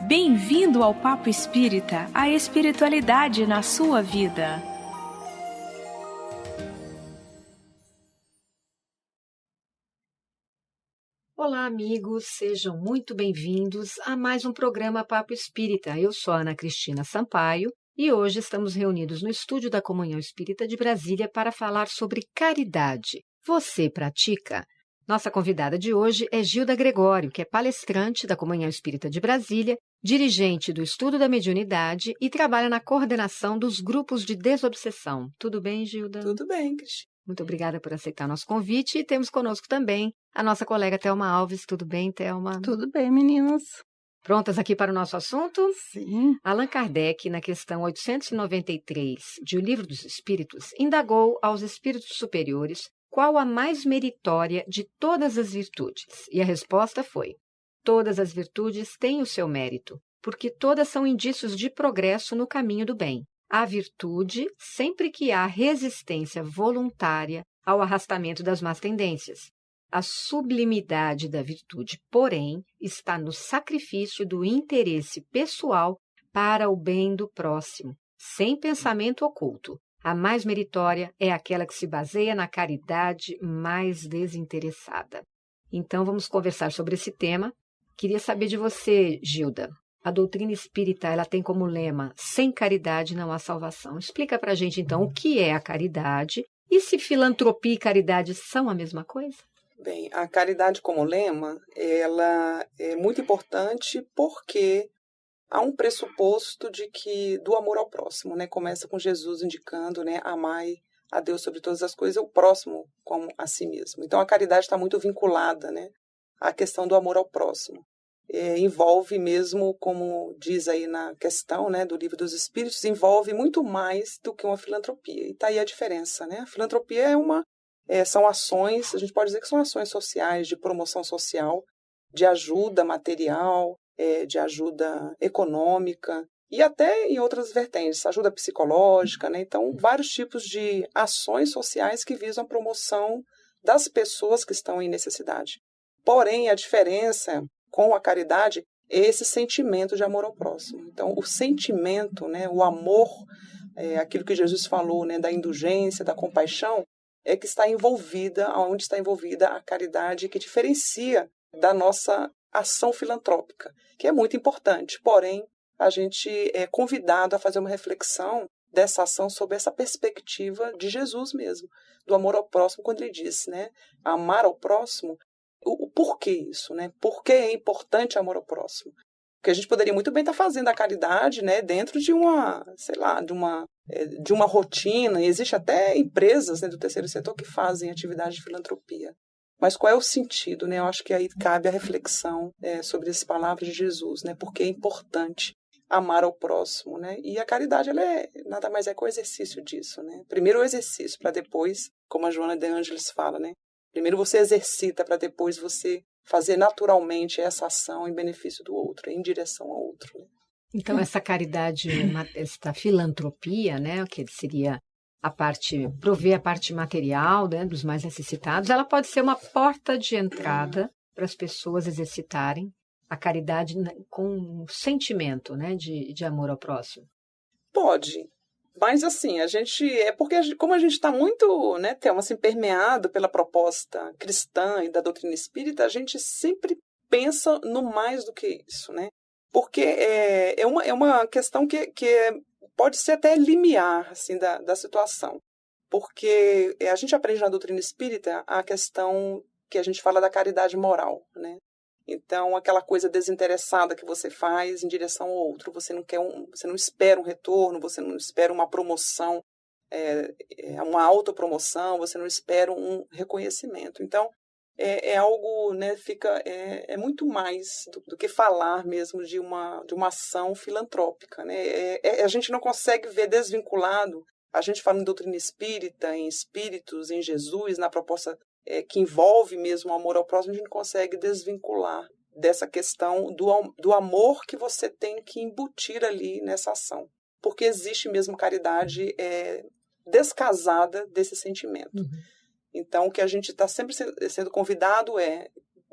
Bem-vindo ao Papo Espírita, a espiritualidade na sua vida. Olá, amigos, sejam muito bem-vindos a mais um programa Papo Espírita. Eu sou a Ana Cristina Sampaio e hoje estamos reunidos no estúdio da Comunhão Espírita de Brasília para falar sobre caridade. Você pratica? Nossa convidada de hoje é Gilda Gregório, que é palestrante da Comunhão Espírita de Brasília, dirigente do Estudo da Mediunidade e trabalha na coordenação dos grupos de desobsessão. Tudo bem, Gilda? Tudo bem, Cristina. Muito obrigada por aceitar nosso convite e temos conosco também a nossa colega Thelma Alves. Tudo bem, Thelma? Tudo bem, meninas. Prontas aqui para o nosso assunto? Sim. Allan Kardec, na questão 893 de O Livro dos Espíritos, indagou aos espíritos superiores qual a mais meritória de todas as virtudes. E a resposta foi: todas as virtudes têm o seu mérito, porque todas são indícios de progresso no caminho do bem. A virtude, sempre que há resistência voluntária ao arrastamento das más tendências. A sublimidade da virtude, porém, está no sacrifício do interesse pessoal para o bem do próximo, sem pensamento oculto. A mais meritória é aquela que se baseia na caridade mais desinteressada. Então, vamos conversar sobre esse tema. Queria saber de você, Gilda. A doutrina espírita, ela tem como lema: sem caridade não há salvação. Explica pra gente, então, o que é a caridade e se filantropia e caridade são a mesma coisa? Bem, a caridade como lema, ela é muito importante porque há um pressuposto do amor ao próximo, né? Começa com Jesus indicando, né, amai a Deus sobre todas as coisas e o próximo como a si mesmo. Então, a caridade está muito vinculada, né, à questão do amor ao próximo. Envolve mesmo, como diz aí na questão, né, do Livro dos Espíritos, envolve muito mais do que uma filantropia. E está aí a diferença, né? A filantropia são ações, a gente pode dizer que são ações sociais, de promoção social, de ajuda material, de ajuda econômica e até em outras vertentes, ajuda psicológica, né? Então, vários tipos de ações sociais que visam a promoção das pessoas que estão em necessidade. Porém, a diferença com a caridade é esse sentimento de amor ao próximo. Então, o sentimento, né, o amor, aquilo que Jesus falou, né, da indulgência, da compaixão, é que está envolvida, onde está envolvida a caridade, que diferencia da nossa ação filantrópica, que é muito importante. Porém, a gente é convidado a fazer uma reflexão dessa ação sob essa perspectiva de Jesus mesmo, do amor ao próximo, quando ele diz, né, amar ao próximo. O porquê isso, né? Por que é importante amor ao próximo? Porque a gente poderia muito bem estar fazendo a caridade, né, dentro de uma, sei lá, de uma rotina. E existe até empresas, né, do terceiro setor que fazem atividade de filantropia. Mas qual é o sentido, né? Eu acho que aí cabe a reflexão sobre as palavras de Jesus, né? Porque é importante amar ao próximo, né? E a caridade, ela nada mais é que o exercício disso, né? Primeiro o exercício, para depois, como a Joana de Ângeles fala, né? Primeiro você exercita para depois você fazer naturalmente essa ação em benefício do outro, em direção ao outro. Né? Então, essa caridade, essa filantropia, né, que seria prover a parte material, né, dos mais necessitados, ela pode ser uma porta de entrada para as pessoas exercitarem a caridade com um sentimento, né, de amor ao próximo. Pode. Mas assim, como a gente está muito, né, Thelma, assim, permeado pela proposta cristã e da doutrina espírita, a gente sempre pensa no mais do que isso, né? Porque é uma questão que pode ser até limiar, assim, da situação. Porque a gente aprende na doutrina espírita a questão que a gente fala da caridade moral, né? Então, aquela coisa desinteressada que você faz em direção ao outro, você não espera um retorno, você não espera uma promoção, uma autopromoção, você não espera um reconhecimento. Então, é algo, né, é muito mais do que falar mesmo de uma ação filantrópica, né? A gente não consegue ver desvinculado, a gente fala em doutrina espírita, em espíritos, em Jesus, na proposta que envolve mesmo o amor ao próximo, a gente não consegue desvincular dessa questão do amor que você tem que embutir ali nessa ação. Porque existe mesmo caridade descasada desse sentimento. Uhum. Então, o que a gente está sempre sendo convidado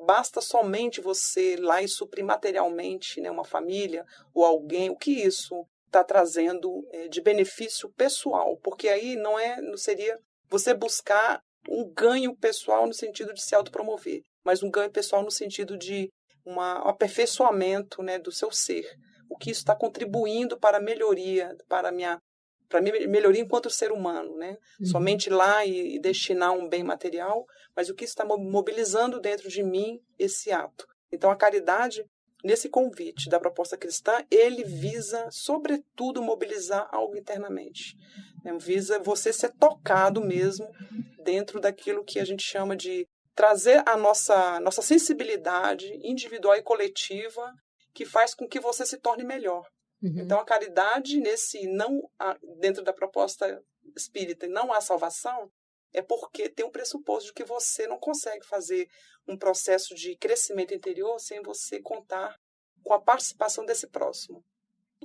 basta somente você ir lá e suprir materialmente, né, uma família ou alguém, o que isso está trazendo de benefício pessoal, porque aí não seria você buscar um ganho pessoal no sentido de se autopromover, mas um ganho pessoal no sentido de um aperfeiçoamento, né, do seu ser. O que isso está contribuindo para a melhoria, para minha melhoria enquanto ser humano, né? Somente ir lá e destinar um bem material, mas o que está mobilizando dentro de mim esse ato. Então, a caridade, nesse convite da proposta cristã, ele visa, sobretudo, mobilizar algo internamente. Né? Visa você ser tocado mesmo dentro daquilo que a gente chama de trazer a nossa sensibilidade individual e coletiva que faz com que você se torne melhor. Então, a caridade, dentro da proposta espírita, não há salvação, é porque tem um pressuposto de que você não consegue fazer um processo de crescimento interior sem você contar com a participação desse próximo.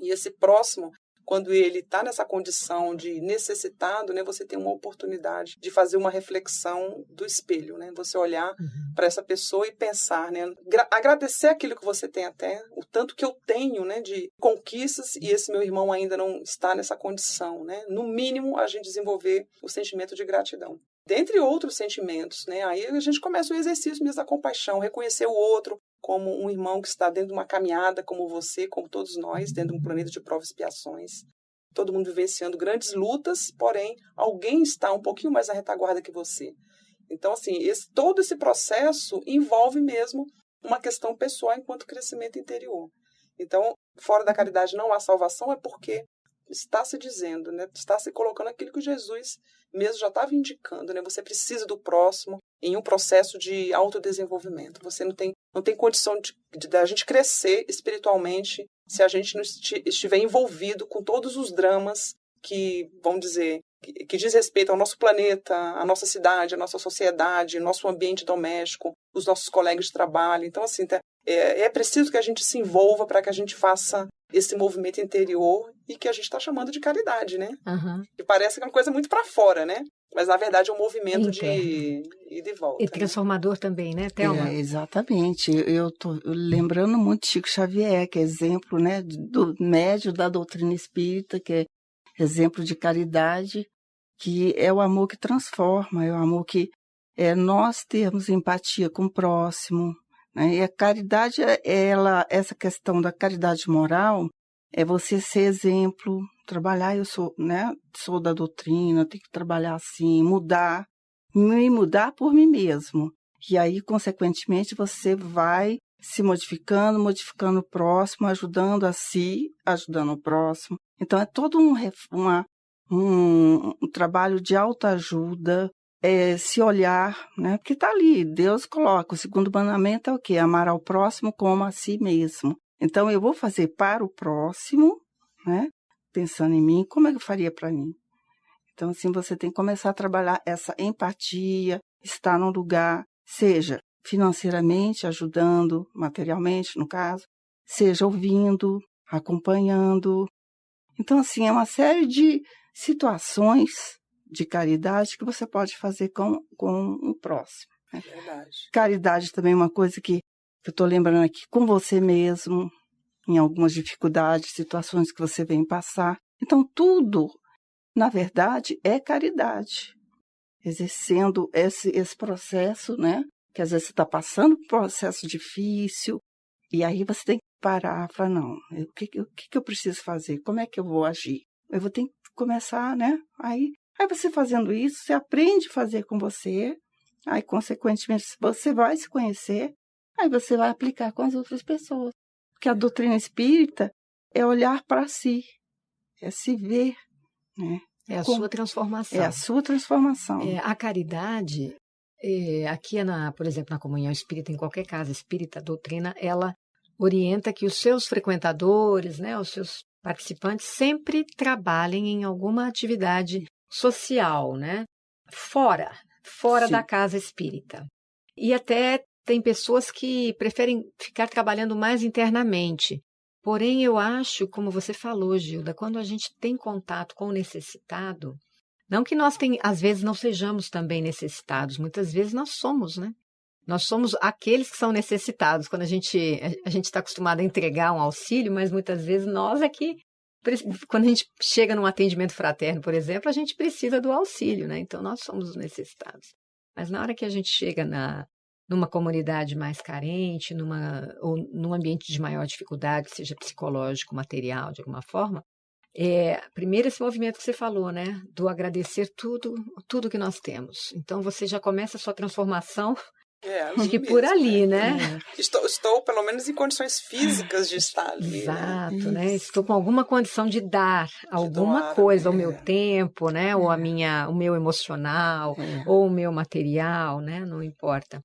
E esse próximo, quando ele está nessa condição de necessitado, né, você tem uma oportunidade de fazer uma reflexão do espelho, né? Você olhar para essa pessoa e pensar, né? Agradecer aquilo que você tem até, o tanto que eu tenho, né, de conquistas e esse meu irmão ainda não está nessa condição, né? No mínimo, a gente desenvolver o sentimento de gratidão. Dentre outros sentimentos, né? Aí a gente começa o exercício mesmo da compaixão, reconhecer o outro como um irmão que está dentro de uma caminhada como você, como todos nós, dentro de um planeta de provas e expiações. Todo mundo vivenciando grandes lutas, porém, alguém está um pouquinho mais na retaguarda que você. Então, assim, todo esse processo envolve mesmo uma questão pessoal enquanto crescimento interior. Então, fora da caridade não há salvação, é porque está se dizendo, né? Está se colocando aquilo que Jesus mesmo já estava indicando, né? Você precisa do próximo em um processo de autodesenvolvimento. Você não tem condição de a gente crescer espiritualmente se a gente não estiver envolvido com todos os dramas que, vamos dizer, que diz respeito ao nosso planeta, à nossa cidade, à nossa sociedade, nosso ambiente doméstico, os nossos colegas de trabalho. Então, assim, é preciso que a gente se envolva para que a gente faça esse movimento interior e que a gente está chamando de caridade, né? Que parece que é uma coisa muito para fora, né? Mas, na verdade, é um movimento de ida e volta. E transformador, né? Também, né, Thelma? Exatamente. Eu estou lembrando muito de Chico Xavier, que é exemplo, né, do médio da doutrina espírita, que é exemplo de caridade, que é o amor que transforma, é o amor que é nós termos empatia com o próximo. Né? E a caridade, essa questão da caridade moral, é você ser exemplo, trabalhar, eu sou da doutrina, tenho que trabalhar assim, me mudar por mim mesmo. E aí, consequentemente, você vai se modificando o próximo, ajudando a si, ajudando o próximo. Então, é todo um trabalho de autoajuda, se olhar, né? Porque está ali, Deus coloca, o segundo mandamento é o quê? Amar ao próximo como a si mesmo. Então, eu vou fazer para o próximo, né? Pensando em mim, como é que eu faria para mim? Então, assim, você tem que começar a trabalhar essa empatia, estar num lugar, seja financeiramente, ajudando, materialmente, no caso, seja ouvindo, acompanhando. Então, assim, é uma série de situações de caridade que você pode fazer com o próximo. Né? Verdade. Caridade também é uma coisa que eu estou lembrando aqui, com você mesmo, em algumas dificuldades, situações que você vem passar. Então, tudo, na verdade, é caridade. Exercendo esse processo, né? Que às vezes você está passando por um processo difícil, e aí você tem que parar e falar, não, o que eu preciso fazer? Como é que eu vou agir? Eu vou ter que começar, né? Aí você fazendo isso, você aprende a fazer com você, aí, consequentemente, você vai se conhecer, aí você vai aplicar com as outras pessoas. Porque a doutrina espírita é olhar para si, é se ver, né? É a sua transformação. É a sua transformação. A caridade, aqui, por exemplo, na comunhão espírita, em qualquer casa espírita, a doutrina, ela orienta que os seus frequentadores, né, os seus participantes, sempre trabalhem em alguma atividade social, né? Fora da casa espírita. E até tem pessoas que preferem ficar trabalhando mais internamente. Porém, eu acho, como você falou, Gilda, quando a gente tem contato com o necessitado, não que nós às vezes não sejamos também necessitados, muitas vezes nós somos, né? Nós somos aqueles que são necessitados. Quando a gente está acostumado a entregar um auxílio, mas muitas vezes nós aqui, quando a gente chega num atendimento fraterno, por exemplo, a gente precisa do auxílio, né? Então nós somos os necessitados. Mas na hora que a gente chega numa comunidade mais carente, ou num ambiente de maior dificuldade, seja psicológico, material, de alguma forma, primeiro esse movimento que você falou, né? Do agradecer tudo que nós temos. Então você já começa a sua transformação acho que por ali, né? Estou, pelo menos, em condições físicas de estar ali. Exato, né? Estou com alguma condição de dar alguma coisa, o meu tempo, né? Ou o meu emocional, ou o meu material, né? Não importa.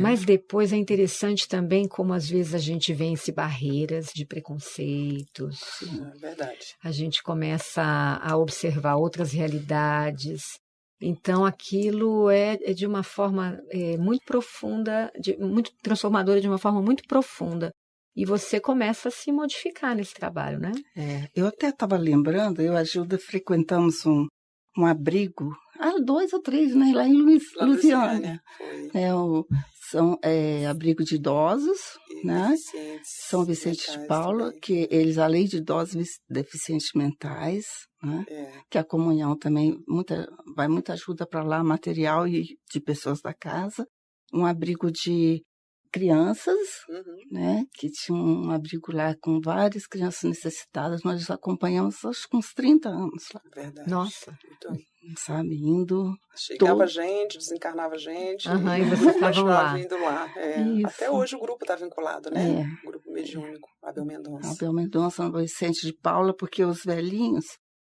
Mas depois é interessante também como às vezes a gente vence barreiras de preconceitos. É verdade. A gente começa a observar outras realidades. Então aquilo é de uma forma muito profunda, muito transformadora, de uma forma muito profunda. E você começa a se modificar nesse trabalho, né? Eu até estava lembrando, eu e a Gilda frequentamos um abrigo, 2 ou 3, né? Lá em Lusiânia. São abrigo de idosos, né? São Vicente de Paulo, também. Que eles, além de idosos deficientes mentais, né? Que a comunhão também vai muita ajuda para lá, material e de pessoas da casa. Um abrigo de crianças, né? Que tinha um abrigo lá com várias crianças necessitadas. Nós acompanhamos acho que uns 30 anos lá. Verdade. Nossa. Então, sabe, indo... Chegava gente, desencarnava gente, e vocês estavam lá. Indo lá. Até hoje o grupo está vinculado, né? O grupo mediúnico, Abel Mendonça. Abel Mendonça, Vicente de Paula, porque os velhinhos,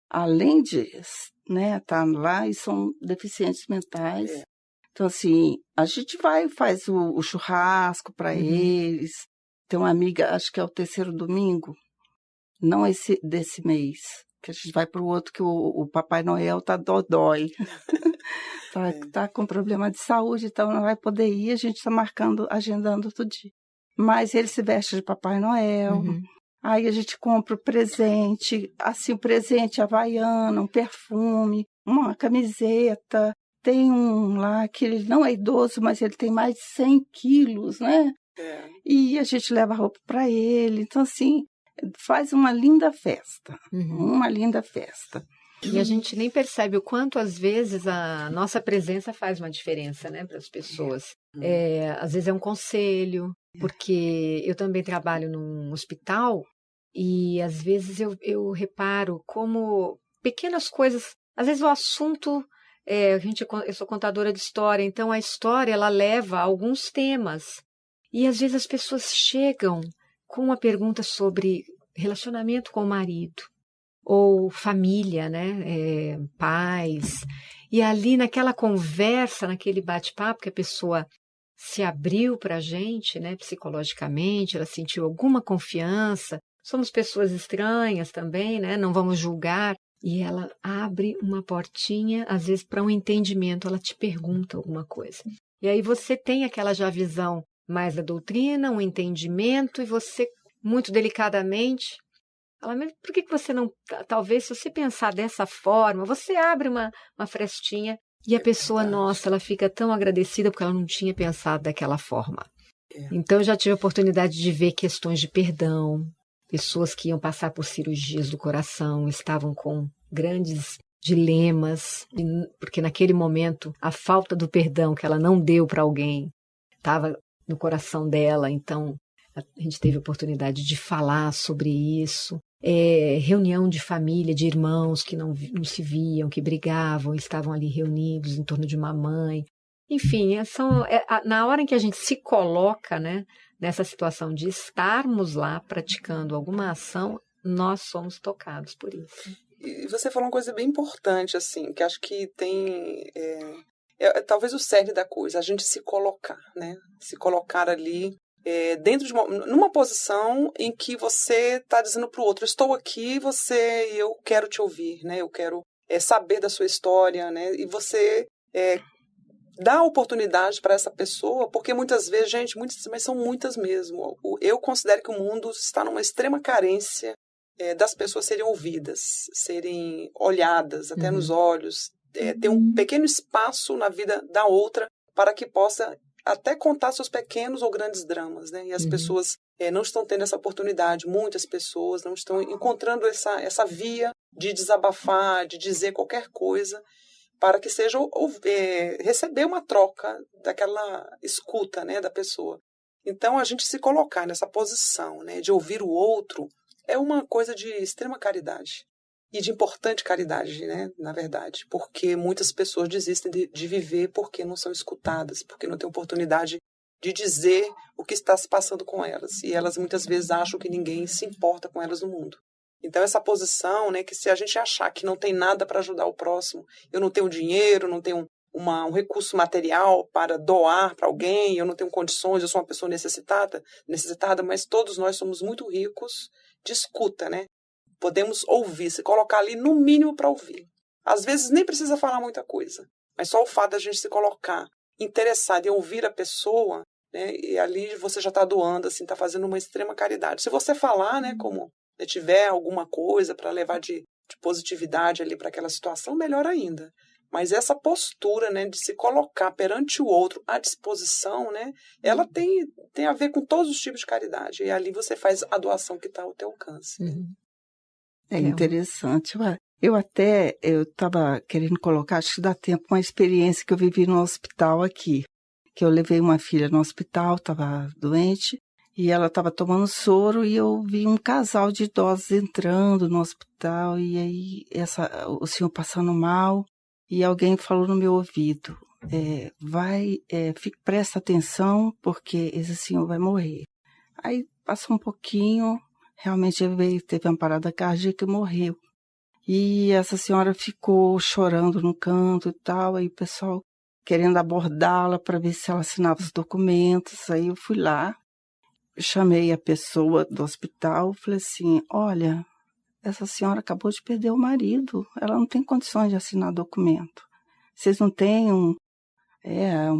além de estar lá, e são deficientes mentais. Então, assim, a gente faz o churrasco para eles. Tem uma amiga, acho que é o 3º domingo, não desse mês, que a gente vai para o outro, que o Papai Noel tá dodói. tá com problema de saúde, então não vai poder ir, a gente está agendando outro dia. Mas ele se veste de Papai Noel, aí a gente compra o presente, assim, o presente havaiano, um perfume, uma camiseta. Tem um lá que ele não é idoso, mas ele tem mais de 100 quilos, né? E a gente leva roupa para ele. Então, assim, faz uma linda festa. Uma linda festa. E a gente nem percebe o quanto, às vezes, a nossa presença faz uma diferença, né, para as pessoas. Às vezes é um conselho, porque eu também trabalho num hospital e, às vezes, eu reparo como pequenas coisas... Às vezes o assunto... eu sou contadora de história, então a história ela leva a alguns temas. E às vezes as pessoas chegam com uma pergunta sobre relacionamento com o marido, ou família, né? Pais. E ali naquela conversa, naquele bate-papo que a pessoa se abriu para a gente, né? Psicologicamente, ela sentiu alguma confiança. Somos pessoas estranhas também, né? Não vamos julgar. E ela abre uma portinha, às vezes, para um entendimento. Ela te pergunta alguma coisa. E aí você tem aquela já visão mais da doutrina, um entendimento, e você, muito delicadamente, fala, mas por que você não... Talvez, se você pensar dessa forma, você abre uma frestinha e a pessoa, nossa, ela fica tão agradecida porque ela não tinha pensado daquela forma. Então, eu já tive a oportunidade de ver questões de perdão, pessoas que iam passar por cirurgias do coração, estavam com grandes dilemas, porque naquele momento a falta do perdão que ela não deu para alguém estava no coração dela, então a gente teve a oportunidade de falar sobre isso. Reunião de família, de irmãos que não se viam, que brigavam, estavam ali reunidos em torno de uma mãe. Enfim, na hora em que a gente se coloca, né, nessa situação de estarmos lá praticando alguma ação, nós somos tocados por isso. E você falou uma coisa bem importante, assim, que acho que tem... talvez o cerne da coisa, a gente se colocar, né? Se colocar ali dentro de numa posição em que você está dizendo para o outro, estou aqui, eu quero te ouvir, né? Eu quero saber da sua história, né? E você... dá oportunidade para essa pessoa, porque muitas vezes, gente, mas são muitas mesmo. Eu considero que o mundo está numa extrema carência das pessoas serem ouvidas, serem olhadas até nos olhos, ter um pequeno espaço na vida da outra para que possa até contar seus pequenos ou grandes dramas, né? E as pessoas não estão tendo essa oportunidade, muitas pessoas não estão encontrando essa via de desabafar, de dizer qualquer coisa, para que seja receber uma troca daquela escuta, né, da pessoa. Então, a gente se colocar nessa posição, né, de ouvir o outro é uma coisa de extrema caridade. E de importante caridade, né, na verdade. Porque muitas pessoas desistem de viver porque não são escutadas, porque não têm oportunidade de dizer o que está se passando com elas. E elas muitas vezes acham que ninguém se importa com elas no mundo. Então, essa posição, né, que se a gente achar que não tem nada para ajudar o próximo, eu não tenho dinheiro, não tenho um recurso material para doar para alguém, eu não tenho condições, eu sou uma pessoa necessitada, mas todos nós somos muito ricos de escuta, né? Podemos ouvir, se colocar ali no mínimo para ouvir. Às vezes nem precisa falar muita coisa, mas só o fato da gente se colocar interessado em ouvir a pessoa, né, e ali você já está doando, assim, está fazendo uma extrema caridade. Se você falar, né, como tiver alguma coisa para levar de positividade ali para aquela situação, melhor ainda. Mas essa postura, né, de se colocar perante o outro à disposição, né, ela tem a ver com todos os tipos de caridade. E ali você faz a doação que está ao teu alcance. É interessante. Eu estava querendo colocar, acho que dá tempo, uma experiência que eu vivi no hospital aqui. Que eu levei uma filha no hospital, estava doente, e ela estava tomando soro, e eu vi um casal de idosos entrando no hospital, e aí o senhor passando mal, e alguém falou no meu ouvido, presta atenção, porque esse senhor vai morrer. Aí passou um pouquinho, realmente teve uma parada cardíaca e morreu. E essa senhora ficou chorando no canto e tal, aí o pessoal querendo abordá-la para ver se ela assinava os documentos. Aí eu fui lá, chamei a pessoa do hospital, falei assim, olha, essa senhora acabou de perder o marido, ela não tem condições de assinar documento. Vocês não têm um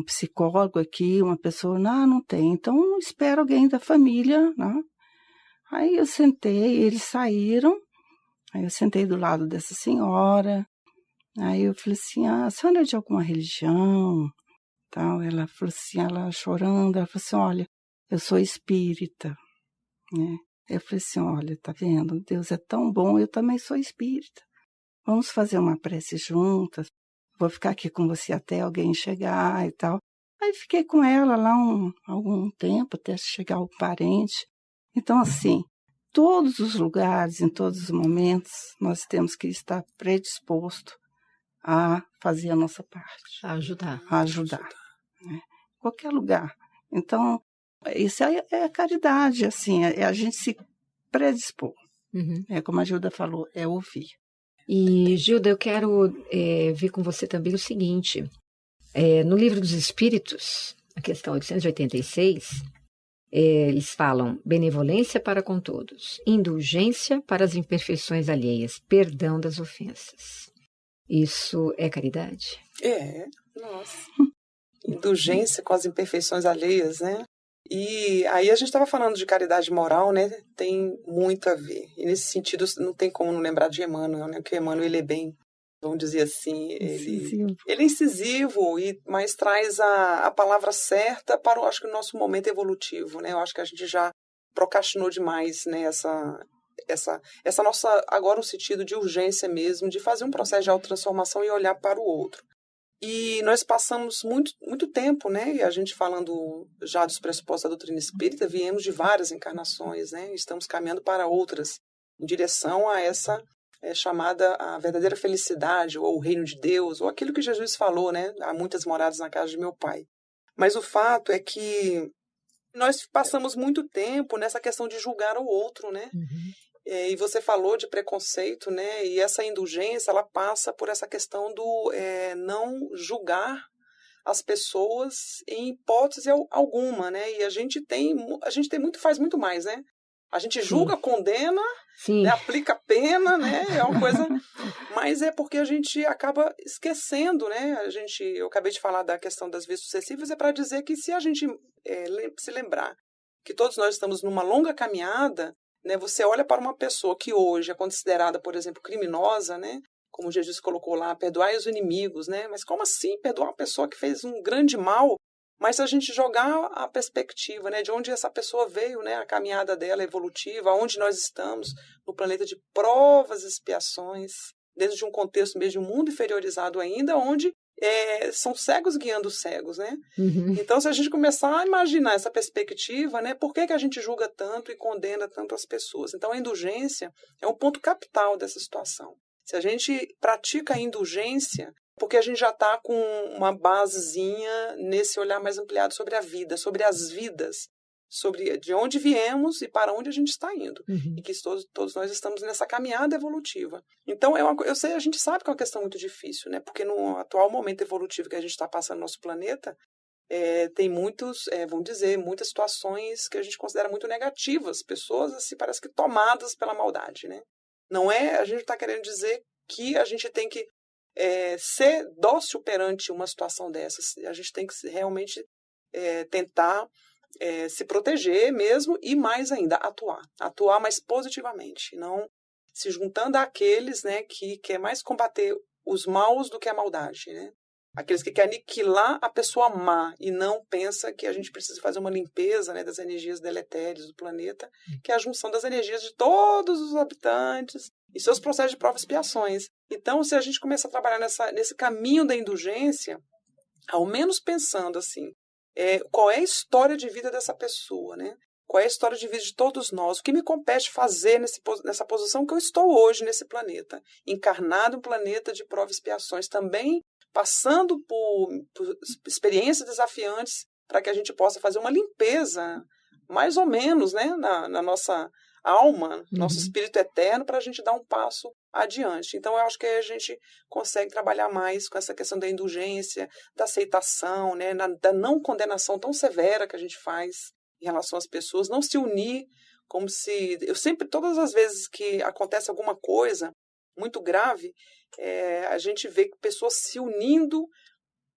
psicólogo aqui, uma pessoa? Não tem. Então espera alguém da família, né? Aí eu sentei, eles saíram, aí eu sentei do lado dessa senhora, aí eu falei assim, a senhora é de alguma religião? Tal. Ela falou assim, ela chorando, ela falou assim, olha, eu sou espírita, né? Eu falei assim, olha, tá vendo, Deus é tão bom, eu também sou espírita. Vamos fazer uma prece juntas, vou ficar aqui com você até alguém chegar e tal. Aí fiquei com ela lá algum tempo, até chegar o parente. Então, assim, todos os lugares, em todos os momentos, nós temos que estar predisposto a fazer a nossa parte. A ajudar. A ajudar. Né? Qualquer lugar. Então, isso é a caridade, assim, é a gente se predispor. Como a Gilda falou, é ouvir. E, Gilda, eu quero ver com você também o seguinte. No Livro dos Espíritos, a questão 886... eles falam benevolência para com todos, indulgência para as imperfeições alheias, perdão das ofensas. Isso é caridade? Nossa. Indulgência com as imperfeições alheias, né? E aí a gente estava falando de caridade moral, né? Tem muito a ver. E nesse sentido, não tem como não lembrar de Emmanuel, né? Porque Emmanuel, ele é bem, vamos dizer assim, ele é incisivo, mas traz a palavra certa para, acho que, o nosso momento evolutivo, né? Eu acho que a gente já procrastinou demais, né? Essa nossa, agora no sentido de urgência mesmo, de fazer um processo de autotransformação e olhar para o outro. E nós passamos muito tempo, né? E a gente falando já dos pressupostos da doutrina espírita, viemos de várias encarnações, né? Estamos caminhando para outras, em direção a essa chamada a verdadeira felicidade, ou o reino de Deus, ou aquilo que Jesus falou, né? Há muitas moradas na casa de meu Pai. Mas o fato é que nós passamos muito tempo nessa questão de julgar o outro, né? E você falou de preconceito, né? E essa indulgência, ela passa por essa questão do não julgar as pessoas em hipótese alguma, né? E a gente faz muito mais, né? A gente julga, condena, né? Aplica pena, né? É uma coisa... Mas é porque a gente acaba esquecendo, né? Eu acabei de falar da questão das vias sucessivas, é para dizer que se a gente se lembrar que todos nós estamos numa longa caminhada, né? Você olha para uma pessoa que hoje é considerada, por exemplo, criminosa, né? Como Jesus colocou lá, perdoai os inimigos, né? Mas como assim perdoar uma pessoa que fez um grande mal? Mas se a gente jogar a perspectiva, né, de onde essa pessoa veio, né, a caminhada dela evolutiva, onde nós estamos, no planeta de provas e expiações, dentro de um contexto mesmo de um mundo inferiorizado ainda, onde são cegos guiando os cegos, né? Uhum. Então, se a gente começar a imaginar essa perspectiva, né, por que a gente julga tanto e condena tanto as pessoas? Então, a indulgência é um ponto capital dessa situação. Se a gente pratica a indulgência, porque a gente já está com uma basezinha nesse olhar mais ampliado sobre a vida, sobre as vidas, sobre de onde viemos e para onde a gente está indo. Uhum. E que todos nós estamos nessa caminhada evolutiva. Então, a gente sabe que é uma questão muito difícil, né? Porque no atual momento evolutivo que a gente está passando no nosso planeta, tem vamos dizer, muitas situações que a gente considera muito negativas, pessoas assim, parece que tomadas pela maldade, né? Não é, a gente está querendo dizer que a gente tem que ser dócil perante uma situação dessas. A gente tem que realmente tentar se proteger mesmo e mais ainda atuar mais positivamente, não se juntando àqueles, né, que quer mais combater os maus do que a maldade, né? Aqueles que querem aniquilar a pessoa má e não pensa que a gente precisa fazer uma limpeza, né, das energias deletérias do planeta, que é a junção das energias de todos os habitantes e seus processos de provas e expiações. Então, se a gente começar a trabalhar nesse caminho da indulgência, ao menos pensando assim, qual é a história de vida dessa pessoa, né? Qual é a história de vida de todos nós? O que me compete fazer nessa posição que eu estou hoje nesse planeta? Encarnado em um planeta de provas e expiações, também passando por experiências desafiantes para que a gente possa fazer uma limpeza, mais ou menos, né, na nossa alma, nosso espírito eterno, para a gente dar um passo adiante. Então, eu acho que a gente consegue trabalhar mais com essa questão da indulgência, da aceitação, né, da não condenação tão severa que a gente faz em relação às pessoas, não se unir como se... todas as vezes que acontece alguma coisa muito grave, a gente vê pessoas se unindo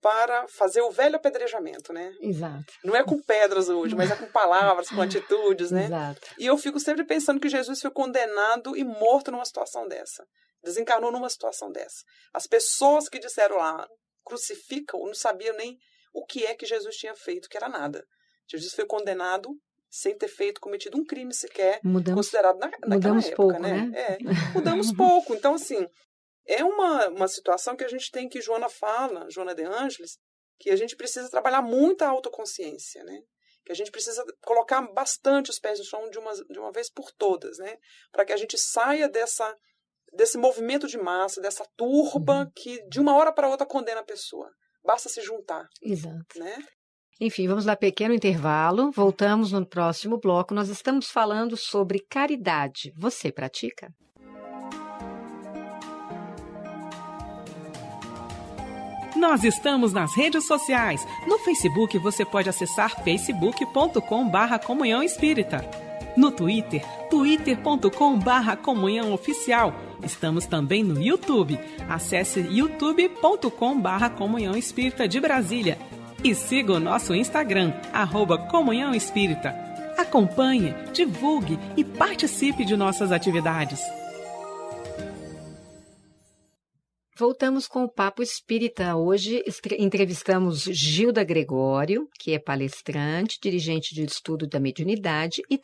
para fazer o velho apedrejamento, né? Exato. Não é com pedras hoje, mas é com palavras, com atitudes, né? Exato. E eu fico sempre pensando que Jesus foi condenado e morto numa situação dessa. Desencarnou numa situação dessa. As pessoas que disseram lá, crucificam, não sabiam nem o que é que Jesus tinha feito, que era nada. Jesus foi condenado sem ter cometido um crime sequer, considerado naquela época, pouco, né? Mudamos pouco. Então, assim, é uma situação que a gente tem, que Joana de Ângeles, que a gente precisa trabalhar muito a autoconsciência, né? Que a gente precisa colocar bastante os pés no chão de uma vez por todas, né? Para que a gente saia desse movimento de massa, dessa turba que de uma hora para outra condena a pessoa. Basta se juntar. Exato. Né? Enfim, vamos dar pequeno intervalo. Voltamos no próximo bloco. Nós estamos falando sobre caridade. Você pratica? Nós estamos nas redes sociais. No Facebook você pode acessar facebook.com/Comunhão Espírita. No Twitter, twitter.com/Comunhão Oficial. Estamos também no YouTube. Acesse youtube.com/Comunhão Espírita de Brasília. E siga o nosso Instagram, @Comunhão Espírita. Acompanhe, divulgue e participe de nossas atividades. Voltamos com o Papo Espírita. Hoje entrevistamos Gilda Gregório, que é palestrante, dirigente de estudo da mediunidade e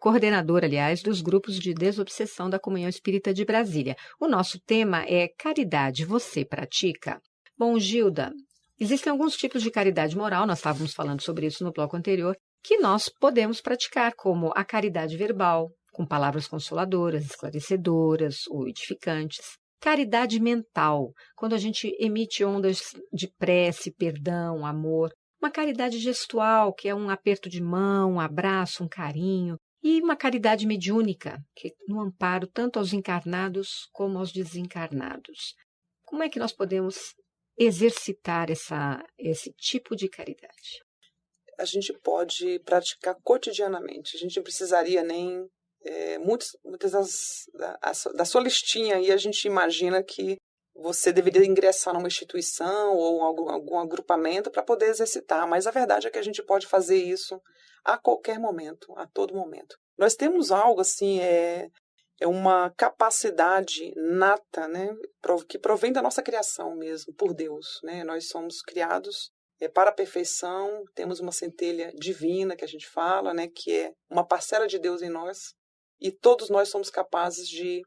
coordenadora, aliás, dos grupos de desobsessão da Comunhão Espírita de Brasília. O nosso tema é caridade. Você pratica? Bom, Gilda, existem alguns tipos de caridade moral, nós estávamos falando sobre isso no bloco anterior, que nós podemos praticar, como a caridade verbal, com palavras consoladoras, esclarecedoras ou edificantes. Caridade mental, quando a gente emite ondas de prece, perdão, amor. Uma caridade gestual, que é um aperto de mão, um abraço, um carinho. E uma caridade mediúnica, que no amparo tanto aos encarnados como aos desencarnados. Como é que nós podemos exercitar esse tipo de caridade? A gente pode praticar cotidianamente. A gente não precisaria nem... muitas da sua listinha aí a gente imagina que você deveria ingressar numa instituição ou algum agrupamento para poder exercitar, mas a verdade é que a gente pode fazer isso a qualquer momento, a todo momento. Nós temos algo assim, uma capacidade nata, né, que provém da nossa criação mesmo, por Deus, né? Nós somos criados Para a perfeição, temos uma centelha divina que a gente fala, né, que é uma parcela de Deus em nós, e todos nós somos capazes de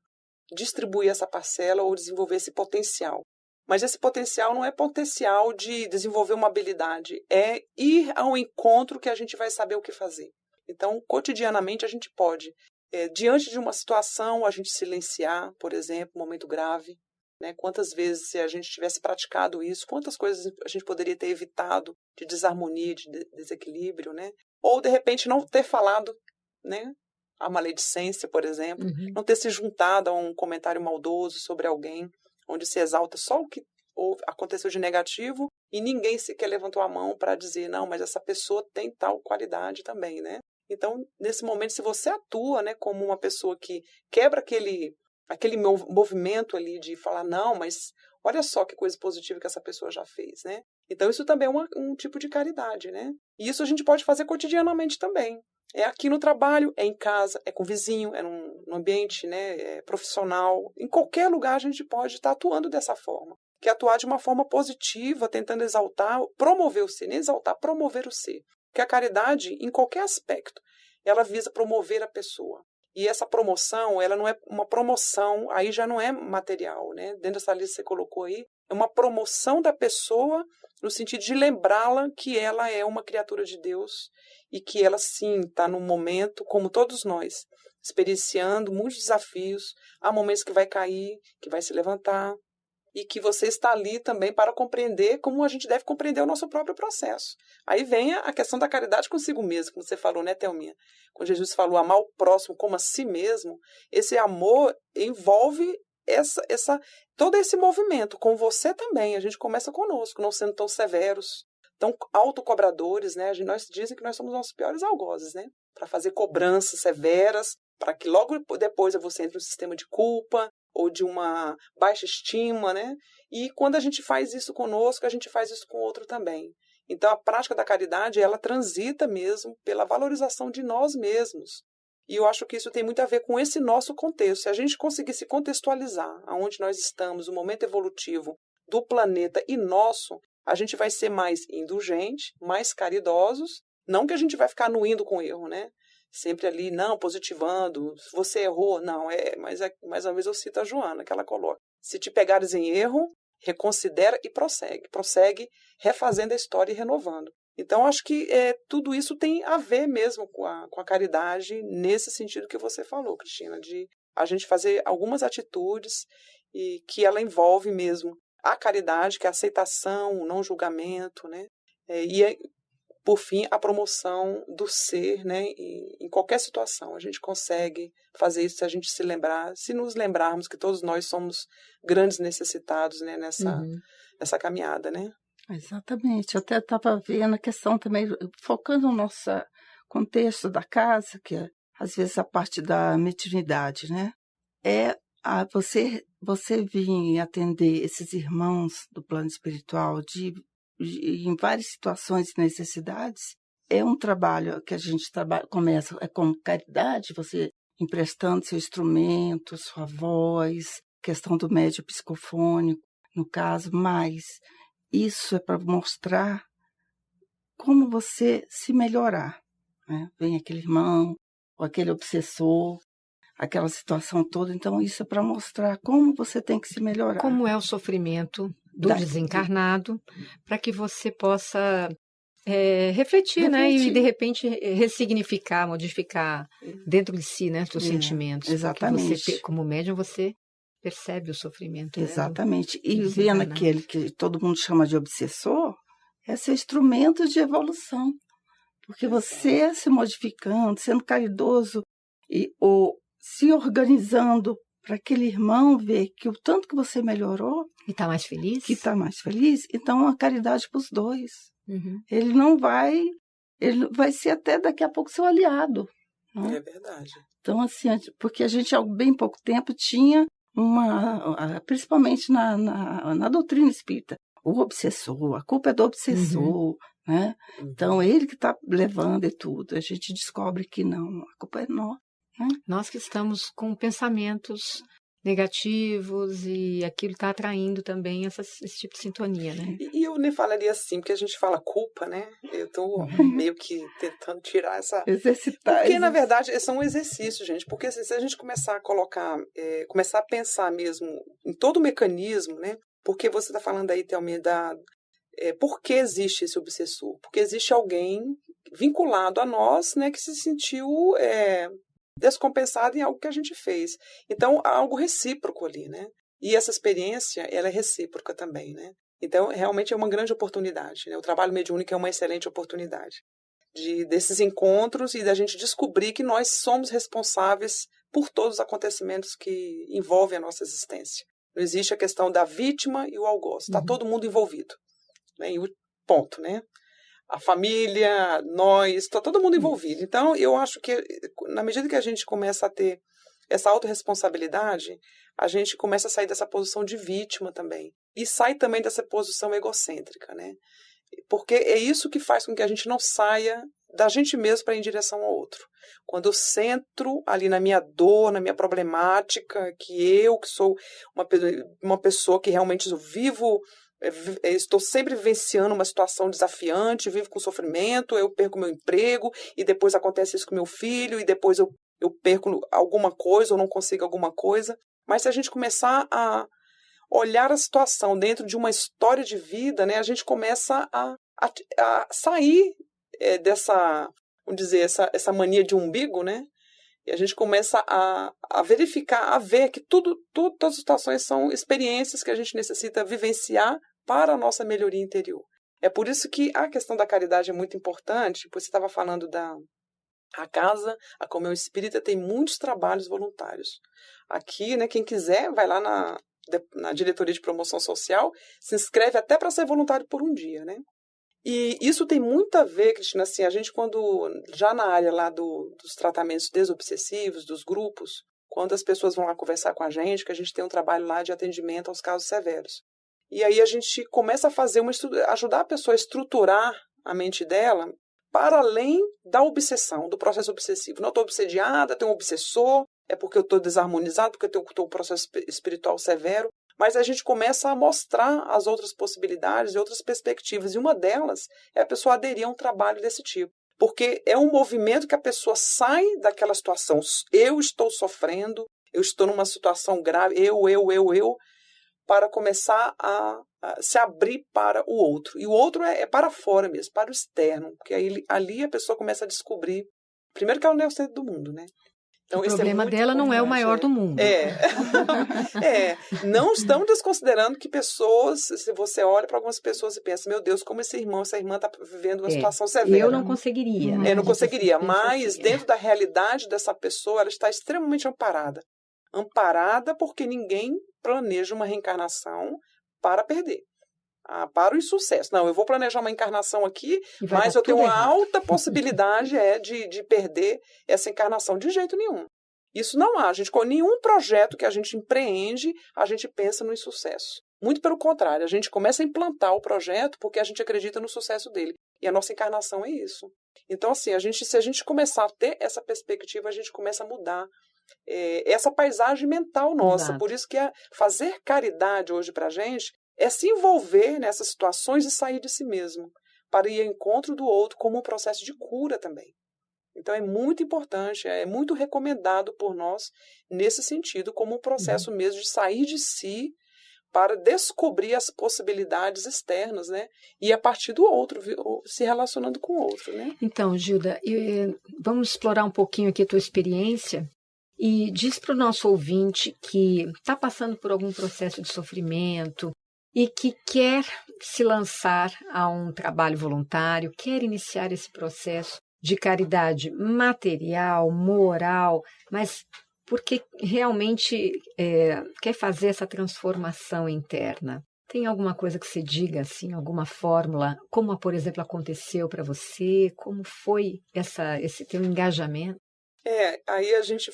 distribuir essa parcela ou desenvolver esse potencial. Mas esse potencial não é potencial de desenvolver uma habilidade, é ir ao encontro que a gente vai saber o que fazer. Então, cotidianamente, a gente pode, diante de uma situação, a gente silenciar, por exemplo, um momento grave, né? Quantas vezes, se a gente tivesse praticado isso, quantas coisas a gente poderia ter evitado de desarmonia, de desequilíbrio, né? Ou, de repente, não ter falado, né, a maledicência, por exemplo, não ter se juntado a um comentário maldoso sobre alguém, onde se exalta só o que aconteceu de negativo e ninguém sequer levantou a mão para dizer, não, mas essa pessoa tem tal qualidade também, né? Então, nesse momento, se você atua, né, como uma pessoa que quebra aquele movimento ali de falar, não, mas olha só que coisa positiva que essa pessoa já fez, né? Então, isso também é um tipo de caridade, né? E isso a gente pode fazer cotidianamente também. É aqui no trabalho, é em casa, é com o vizinho, é num ambiente, né, profissional. Em qualquer lugar a gente pode estar atuando dessa forma. Que é atuar de uma forma positiva, tentando exaltar, promover o ser, nem exaltar, promover o ser. Porque a caridade, em qualquer aspecto, ela visa promover a pessoa. E essa promoção, ela não é uma promoção, aí já não é material, né? Dentro dessa lista que você colocou aí, é uma promoção da pessoa no sentido de lembrá-la que ela é uma criatura de Deus e que ela, sim, está num momento, como todos nós, experienciando muitos desafios. Há momentos que vai cair, que vai se levantar, e que você está ali também para compreender como a gente deve compreender o nosso próprio processo. Aí vem a questão da caridade consigo mesmo, como você falou, né, Thelminha? Quando Jesus falou amar o próximo como a si mesmo, esse amor envolve todo esse movimento, com você também. A gente começa conosco, não sendo tão severos, tão autocobradores, né? Nós dizem que nós somos nossos piores algozes, né? Para fazer cobranças severas, para que logo depois você entre no sistema de culpa, ou de uma baixa estima, né? E quando a gente faz isso conosco, a gente faz isso com o outro também. Então, a prática da caridade, ela transita mesmo pela valorização de nós mesmos. E eu acho que isso tem muito a ver com esse nosso contexto. Se a gente conseguir se contextualizar aonde nós estamos, o momento evolutivo do planeta e nosso, a gente vai ser mais indulgente, mais caridosos. Não que a gente vai ficar anuindo com o erro, né? Sempre ali, não, positivando, você errou, não, mas mais uma vez eu cito a Joana, que ela coloca, se te pegares em erro, reconsidera e prossegue refazendo a história e renovando. Então, acho que tudo isso tem a ver mesmo com a caridade, nesse sentido que você falou, Cristina, de a gente fazer algumas atitudes e que ela envolve mesmo a caridade, que é a aceitação, o não julgamento, né? Por fim, a promoção do ser, né? E em qualquer situação a gente consegue fazer isso se a gente se nos lembrarmos que todos nós somos grandes necessitados, né? Nessa caminhada, né? Exatamente. Eu até estava vendo a questão também, focando no nosso contexto da casa, que é, às vezes, a parte da mediunidade, né? Você vir atender esses irmãos do plano espiritual em várias situações e necessidades, é um trabalho que a gente começa com caridade, você emprestando seu instrumento, sua voz, questão do médio psicofônico, no caso, mas isso é para mostrar como você se melhorar, né? Vem aquele irmão, ou aquele obsessor, aquela situação toda, então isso é para mostrar como você tem que se melhorar. Como é o sofrimento do desencarnado, para que você possa refletir, né? E de repente ressignificar, modificar dentro de si, né? Os sentimentos. Exatamente. Você, como médium, você percebe o sofrimento. Exatamente. Né? E vendo aquele que todo mundo chama de obsessor, é seu instrumento de evolução. Porque você se modificando, sendo caridoso ou se organizando para aquele irmão ver que o tanto que você melhorou... E está mais feliz? Que está mais feliz. Então, a caridade para os dois. Uhum. Ele vai ser até daqui a pouco seu aliado. Né? É verdade. Então, assim, porque a gente há bem pouco tempo tinha principalmente na doutrina espírita, o obsessor, a culpa é do obsessor, né? Então, ele que está levando e tudo. A gente descobre que não, a culpa é nossa. Nós que estamos com pensamentos negativos e aquilo está atraindo também esse tipo de sintonia, né? E eu nem falaria assim, porque a gente fala culpa, né? Eu estou meio que tentando tirar essa... Exercitar. Porque, na verdade, são um exercício, gente. Porque assim, se a gente começar a colocar, começar a pensar mesmo em todo o mecanismo, né? Porque você está falando aí, Thelminha, por que existe esse obsessor? Porque existe alguém vinculado a nós, né, que se sentiu descompensado em algo que a gente fez. Então, há algo recíproco ali, né? E essa experiência, ela é recíproca também, né? Então, realmente é uma grande oportunidade, né? O trabalho mediúnico é uma excelente oportunidade desses encontros e da gente descobrir que nós somos responsáveis por todos os acontecimentos que envolvem a nossa existência. Não existe a questão da vítima e o algoz. Está todo mundo envolvido. Né? E o ponto, né? A família, nós, está todo mundo envolvido. Então, eu acho que na medida que a gente começa a ter essa autorresponsabilidade, a gente começa a sair dessa posição de vítima também. E sai também dessa posição egocêntrica, né? Porque é isso que faz com que a gente não saia da gente mesmo para ir em direção ao outro. Quando eu centro ali na minha dor, na minha problemática, que sou uma pessoa que realmente estou sempre vivenciando uma situação desafiante, vivo com sofrimento, eu perco meu emprego, e depois acontece isso com meu filho, e depois eu perco alguma coisa ou não consigo alguma coisa. Mas se a gente começar a olhar a situação dentro de uma história de vida, né, a gente começa a sair dessa, vamos dizer, essa mania de umbigo, né? E a gente começa a verificar, a ver que todas as situações são experiências que a gente necessita vivenciar para a nossa melhoria interior. É por isso que a questão da caridade é muito importante, pois você estava falando a Casa, a Comunhão Espírita tem muitos trabalhos voluntários. Aqui, né, quem quiser, vai lá na Diretoria de Promoção Social, se inscreve até para ser voluntário por um dia, né? E isso tem muito a ver, Cristina, assim, a gente quando, já na área lá dos tratamentos desobsessivos, dos grupos, quando as pessoas vão lá conversar com a gente, que a gente tem um trabalho lá de atendimento aos casos severos. E aí a gente começa a fazer ajudar a pessoa a estruturar a mente dela para além da obsessão, do processo obsessivo. Não estou obsediada, tenho um obsessor, é porque eu estou desarmonizado, porque eu estou um processo espiritual severo. Mas a gente começa a mostrar as outras possibilidades e outras perspectivas. E uma delas é a pessoa aderir a um trabalho desse tipo. Porque é um movimento que a pessoa sai daquela situação. Eu estou sofrendo, eu estou numa situação grave, eu, para começar a se abrir para o outro. E o outro é para fora mesmo, para o externo. Porque ali a pessoa começa a descobrir, primeiro que ela não é o centro do mundo, né? Então, o problema dela não é o maior do mundo. Não estamos desconsiderando que pessoas, se você olha para algumas pessoas e pensa, meu Deus, como essa irmã está vivendo uma situação severa. Eu não conseguiria. Eu não conseguiria, mas dentro da realidade dessa pessoa, ela está extremamente amparada. Amparada porque ninguém planeja uma reencarnação para perder. Para o insucesso. Não, eu vou planejar uma encarnação aqui, mas eu tenho uma alta possibilidade de perder essa encarnação. De jeito nenhum. Isso não há. Com nenhum projeto que a gente empreende, a gente pensa no insucesso. Muito pelo contrário, a gente começa a implantar o projeto porque a gente acredita no sucesso dele. E a nossa encarnação é isso. Então, assim, se a gente começar a ter essa perspectiva, a gente começa a mudar essa paisagem mental nossa. Exato. Por isso que fazer caridade hoje para a gente é se envolver nessas situações e sair de si mesmo, para ir ao encontro do outro como um processo de cura também. Então é muito importante, é muito recomendado por nós nesse sentido, como um processo mesmo de sair de si para descobrir as possibilidades externas, né? E a partir do outro, se relacionando com o outro, né? Então, Gilda, vamos explorar um pouquinho aqui a tua experiência e diz para o nosso ouvinte que está passando por algum processo de sofrimento, e que quer se lançar a um trabalho voluntário, quer iniciar esse processo de caridade material, moral, mas porque realmente quer fazer essa transformação interna. Tem alguma coisa que você diga, assim, alguma fórmula, como, por exemplo, aconteceu para você, como foi esse teu engajamento? Aí a gente,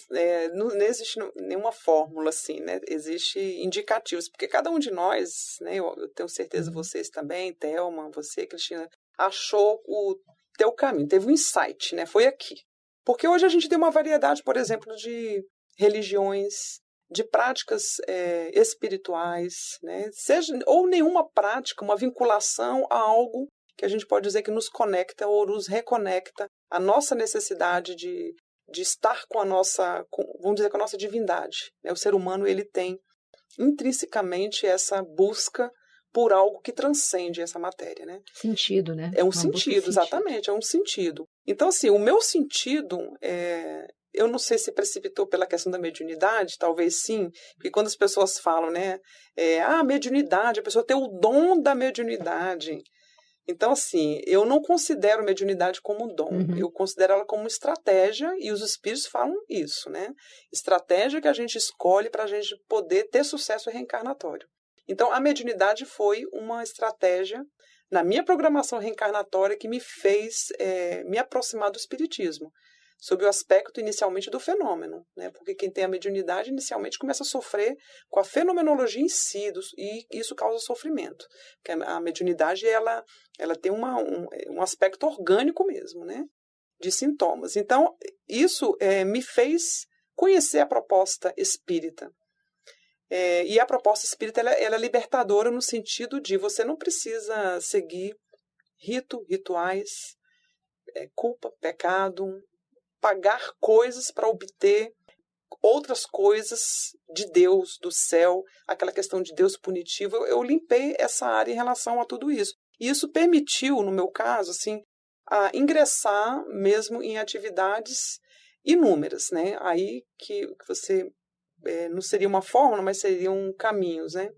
não existe nenhuma fórmula assim, né? Existe indicativos, porque cada um de nós, né? Eu tenho certeza vocês também, Thelma, você, Cristina, achou o teu caminho, teve um insight, né? Foi aqui. Porque hoje a gente tem uma variedade, por exemplo, de religiões, de práticas espirituais, né? Seja ou nenhuma prática, uma vinculação a algo que a gente pode dizer que nos conecta ou nos reconecta a nossa necessidade de estar com a nossa, vamos dizer, com a nossa divindade, né? O ser humano, ele tem intrinsecamente essa busca por algo que transcende essa matéria, né? Sentido, né? É um sentido, exatamente, é um sentido. Então, assim, o meu sentido, eu não sei se precipitou pela questão da mediunidade, talvez sim, porque quando as pessoas falam, né, mediunidade, a pessoa tem o dom da mediunidade. Então, assim, eu não considero mediunidade como um dom, eu considero ela como uma estratégia, e os espíritos falam isso, né? Estratégia que a gente escolhe para a gente poder ter sucesso reencarnatório. Então, a mediunidade foi uma estratégia na minha programação reencarnatória que me fez me aproximar do espiritismo, sob o aspecto inicialmente do fenômeno, né? Porque quem tem a mediunidade inicialmente começa a sofrer com a fenomenologia em si, e isso causa sofrimento. Porque a mediunidade ela tem um aspecto orgânico mesmo, né? De sintomas. Então, isso me fez conhecer a proposta espírita. E a proposta espírita ela é libertadora no sentido de você não precisa seguir rituais, culpa, pecado, pagar coisas para obter outras coisas de Deus, do céu, aquela questão de Deus punitivo. Eu limpei essa área em relação a tudo isso. E isso permitiu, no meu caso, assim, a ingressar mesmo em atividades inúmeras, né? Aí que você não seria uma fórmula, mas seriam caminhos, né?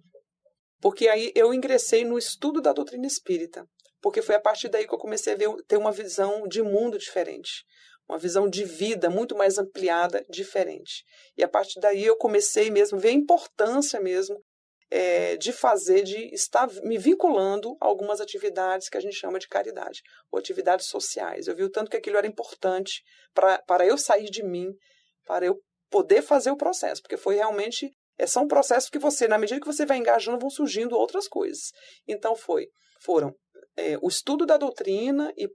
Porque aí eu ingressei no estudo da doutrina espírita, porque foi a partir daí que eu comecei a ter uma visão de mundo diferente, uma visão de vida muito mais ampliada, diferente. E a partir daí eu comecei mesmo a ver a importância mesmo de estar me vinculando a algumas atividades que a gente chama de caridade, ou atividades sociais. Eu vi o tanto que aquilo era importante para eu sair de mim, para eu poder fazer o processo, porque foi realmente, são processos que você, na medida que você vai engajando, vão surgindo outras coisas. Então foram o estudo da doutrina e,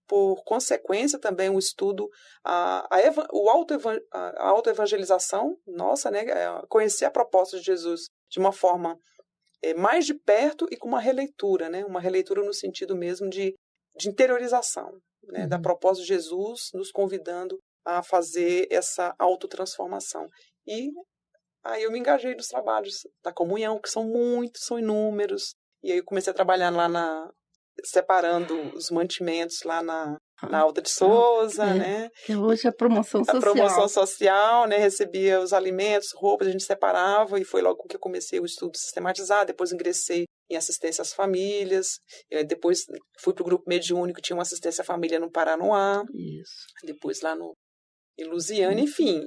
por consequência, também o estudo, a autoevangelização, nossa, né? Conhecer a proposta de Jesus de uma forma mais de perto e com uma releitura, né? Uma releitura no sentido mesmo de interiorização, né? Da proposta de Jesus nos convidando a fazer essa autotransformação. E aí eu me engajei nos trabalhos da comunhão, que são inúmeros, e aí eu comecei a trabalhar lá separando os mantimentos lá na Alta de Souza, né? Que hoje é a promoção social. A promoção social, né? Recebia os alimentos, roupas, a gente separava, e foi logo que eu comecei o estudo sistematizado. Depois ingressei em assistência às famílias, depois fui para o grupo mediúnico, tinha uma assistência à família no Paranoá, Isso. depois lá em Lusiana, enfim.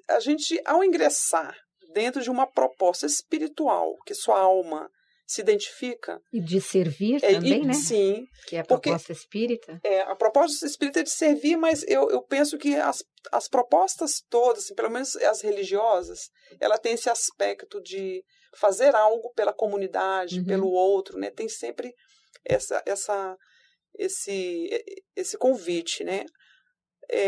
A gente, ao ingressar dentro de uma proposta espiritual, que sua alma se identifica. E de servir também, né? Sim. Que é a proposta espírita. A proposta espírita é de servir, mas eu penso que as propostas todas, assim, pelo menos as religiosas, ela tem esse aspecto de fazer algo pela comunidade, pelo outro, né? Tem sempre esse convite, né?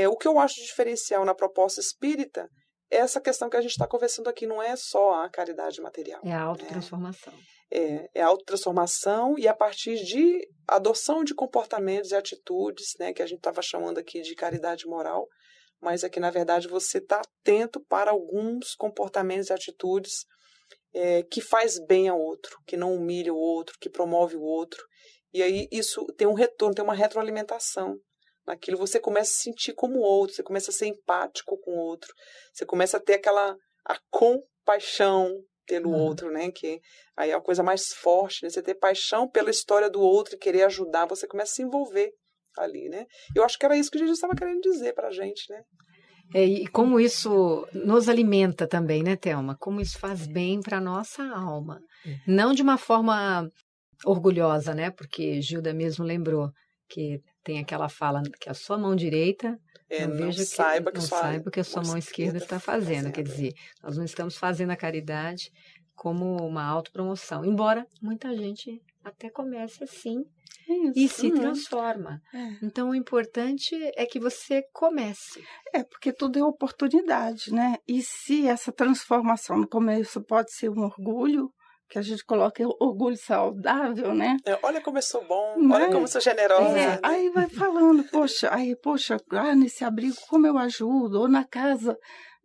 O que eu acho de diferencial na proposta espírita é essa questão que a gente está conversando aqui, não é só a caridade material. É a autotransformação. É a autotransformação, e a partir de adoção de comportamentos e atitudes, né, que a gente estava chamando aqui de caridade moral, mas é que, na verdade, você está atento para alguns comportamentos e atitudes que faz bem ao outro, que não humilha o outro, que promove o outro. E aí isso tem um retorno, tem uma retroalimentação. Naquilo você começa a se sentir como o outro, você começa a ser empático com o outro, você começa a ter a compaixão pelo outro, né? Que aí é a coisa mais forte, né? Você ter paixão pela história do outro e querer ajudar, você começa a se envolver ali, né? Eu acho que era isso que Jesus estava querendo dizer para a gente, né? E como isso nos alimenta também, né, Thelma? Como isso faz bem para a nossa alma. Não de uma forma orgulhosa, né? Porque Gilda mesmo lembrou que tem aquela fala que a sua mão direita não saiba o que a sua mão esquerda está fazendo. Quer dizer, nós não estamos fazendo a caridade como uma autopromoção, embora muita gente até começa assim Isso, e se transforma. Então, o importante é que você comece. Porque tudo é oportunidade, né? E se essa transformação no começo pode ser um orgulho, que a gente coloca orgulho saudável, né? Olha como eu sou bom, Né? olha como eu sou generosa. Né? Aí vai falando, poxa, nesse abrigo como eu ajudo, ou na casa,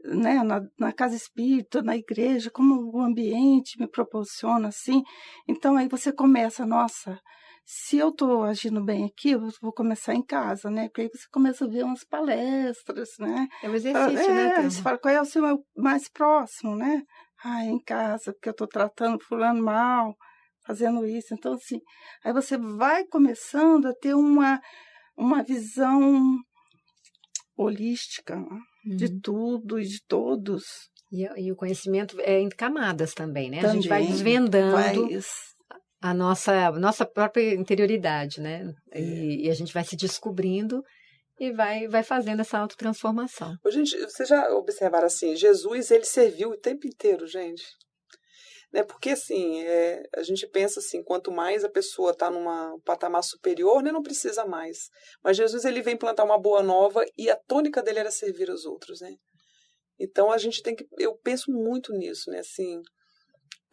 né, na casa espírita, na igreja, como o ambiente me proporciona, assim. Então, aí você começa, nossa, se eu estou agindo bem aqui, eu vou começar em casa, né? Porque aí você começa a ver umas palestras, né? É um exercício, né? Você fala, qual é o seu mais próximo, né? Em casa, porque eu estou tratando fulano mal, fazendo isso. Então, assim, aí você vai começando a ter uma visão holística, de tudo e de todos. E o conhecimento é em camadas também, né? Também, a gente vai desvendando a nossa própria interioridade, né? E a gente vai se descobrindo e vai fazendo essa autotransformação. Gente, vocês já observaram assim, Jesus, ele serviu o tempo inteiro, gente. Né? Porque assim, a gente pensa assim, quanto mais a pessoa está num patamar superior, né, não precisa mais. Mas Jesus, ele vem plantar uma boa nova e a tônica dele era servir os outros, né? Então a gente tem que, eu penso muito nisso, né? Assim,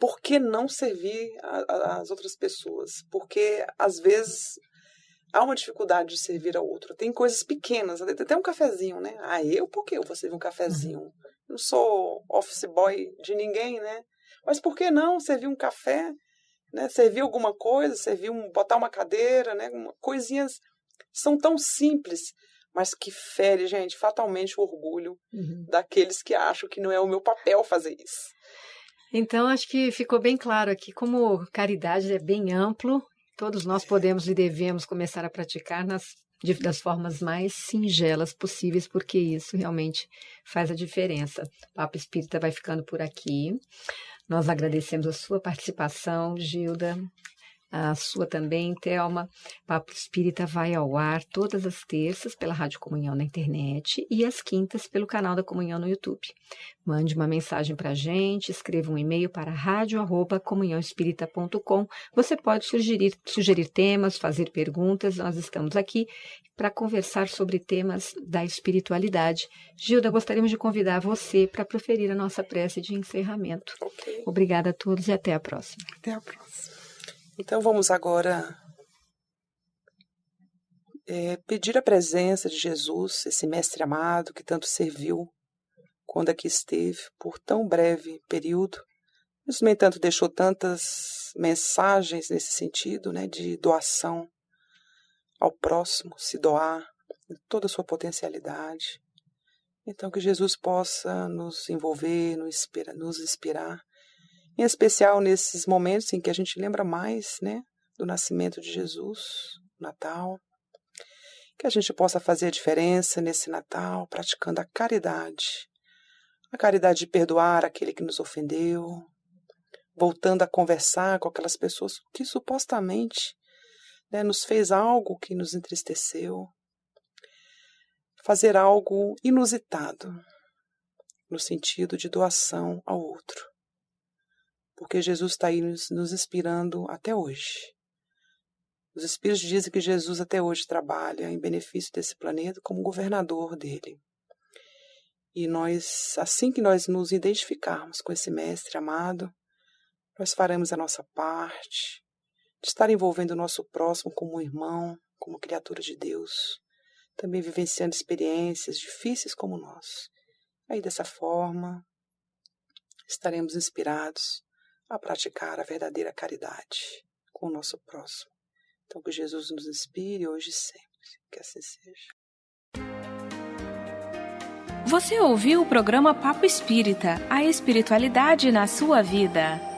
por que não servir as outras pessoas? Porque às vezes há uma dificuldade de servir ao outro. Tem coisas pequenas, até um cafezinho, né? Por que eu vou servir um cafezinho? Eu não sou office boy de ninguém, né? Mas por que não servir um café? Né? Servir alguma coisa, botar uma cadeira, né? Coisinhas são tão simples, mas que fere, gente, fatalmente o orgulho daqueles que acham que não é o meu papel fazer isso. Então, acho que ficou bem claro aqui como caridade é bem amplo. Todos nós podemos e devemos começar a praticar das formas mais singelas possíveis, porque isso realmente faz a diferença. O Papo Espírita vai ficando por aqui. Nós agradecemos a sua participação, Gilda, a sua também, Thelma. Papo Espírita vai ao ar todas as terças pela Rádio Comunhão na internet e às quintas pelo canal da Comunhão no YouTube. Mande uma mensagem para a gente, escreva um e-mail para radio@comunhãoespírita.com. Você pode sugerir temas, fazer perguntas. Nós estamos aqui para conversar sobre temas da espiritualidade. Gilda, gostaríamos de convidar você para proferir a nossa prece de encerramento. Okay. Obrigada a todos e até a próxima. Até a próxima. Então vamos agora pedir a presença de Jesus, esse mestre amado que tanto serviu quando aqui esteve por tão breve período, mas no entanto deixou tantas mensagens nesse sentido, né, de doação ao próximo, se doar em toda a sua potencialidade. Então que Jesus possa nos envolver, nos inspirar, em especial nesses momentos em que a gente lembra mais, né, do nascimento de Jesus, Natal. Que a gente possa fazer a diferença nesse Natal, praticando a caridade de perdoar aquele que nos ofendeu, voltando a conversar com aquelas pessoas que supostamente, né, nos fez algo que nos entristeceu, fazer algo inusitado, no sentido de doação ao outro. Porque Jesus está aí nos inspirando até hoje. Os Espíritos dizem que Jesus até hoje trabalha em benefício desse planeta como governador dele. E nós, assim que nós nos identificarmos com esse Mestre amado, nós faremos a nossa parte de estar envolvendo o nosso próximo como um irmão, como criatura de Deus, também vivenciando experiências difíceis como nós. Aí dessa forma, estaremos inspirados a praticar a verdadeira caridade com o nosso próximo. Então que Jesus nos inspire hoje e sempre. Que assim seja. Você ouviu o programa Papo Espírita, a espiritualidade na sua vida.